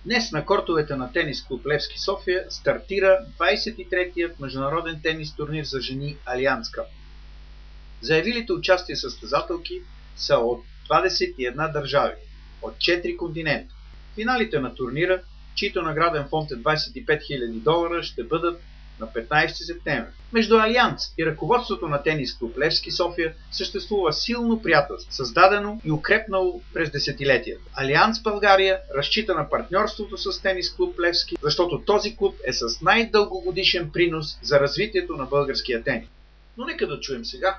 Днес на кортовете на тенис клуб Левски София стартира 23-тият международен тенис турнир за жени Алианс Къп. Заявилите участие състезателки са от 21 държави, от 4 континента. Финалите на турнира, чийто награден фонд е $25 000, ще бъдат на 15 септември. Между Алианс и ръководството на тенис клуб Левски София съществува силно приятелство, създадено и укрепнало през десетилетията. Алианс България разчита на партньорството с тенис клуб Левски, защото този клуб е с най-дългогодишен принос за развитието на българския тенис. Но нека да чуем сега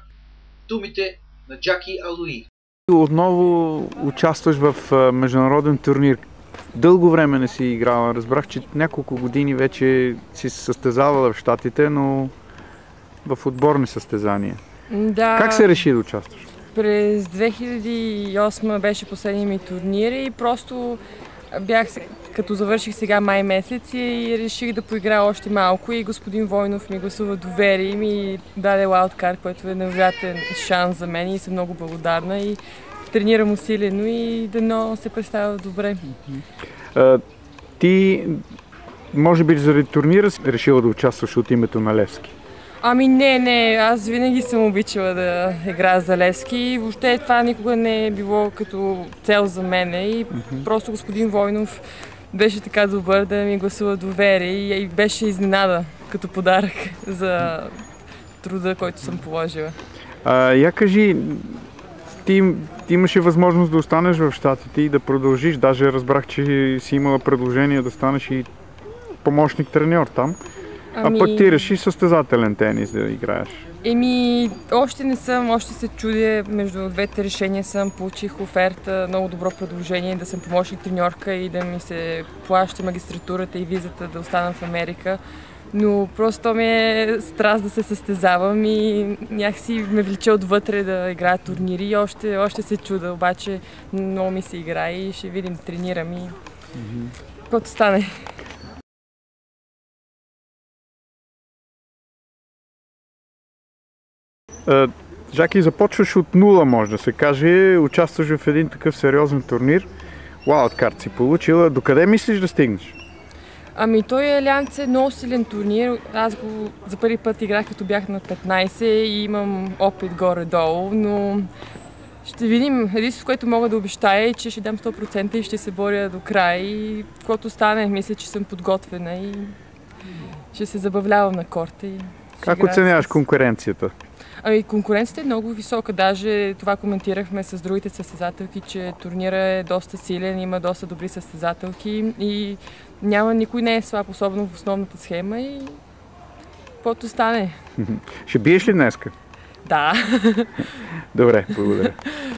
думите на Джаки Алуи. Отново участваш в международен турнир. Дълго време не си играла. Разбрах, че няколко години вече си се състезавала в Щатите, но в отборни състезания. Да. Как се реши да участваш? През 2008 беше последния ми турнир и просто като завърших сега май месец и реших да поиграя още малко и господин Войнов ми гласува доверие и ми даде лаудкарт, който е невероятен шанс за мен и съм много благодарна и тренирам усилено и дано се представя добре. Ти, може би заради турнира си решила да участваш от името на Левски? Ами не, аз винаги съм обичала да играя за Левски и въобще това никога не е било като цел за мене и просто господин Войнов беше така добър да ми гласува доверие и беше изненада като подарък за труда, който съм положила. Я кажи, ти имаше възможност да останеш в Щатите и да продължиш. Даже разбрах, че си имала предложение да станеш и помощник треньор там. А пък ти реши състезателен тенис да играеш. Още не съм, още се чудя. Между двете решения получих оферта, много добро предложение да съм помощник треньорка и да ми се плаща магистратурата и визата да остана в Америка. Но просто ми е страст да се състезавам и някакси ме влече отвътре да играя турнири и още се чуда, обаче много ми се играе и ще видим, тренирам и каквото стане. Жаки, започваш от нула, може да се каже, участваш в един такъв сериозен турнир. Wildcard си получила. Докъде мислиш да стигнеш? Той Алианс е много силен турнир. Аз го за първи път играх като бях на 15 и имам опит горе-долу, но ще видим. Единството, което мога да обещая е, че ще дам 100% и ще се боря до края и каквото стане, мисля, че съм подготвена и ще се забавлявам на корта. Как оценяваш конкуренцията? Конкуренцията е много висока. Даже това коментирахме с другите състезателки, че турнира е доста силен, има доста добри състезателки и никой не е слаб, особено в основната схема и каквото стане. Ще биеш ли днеска? Да. Добре, благодаря.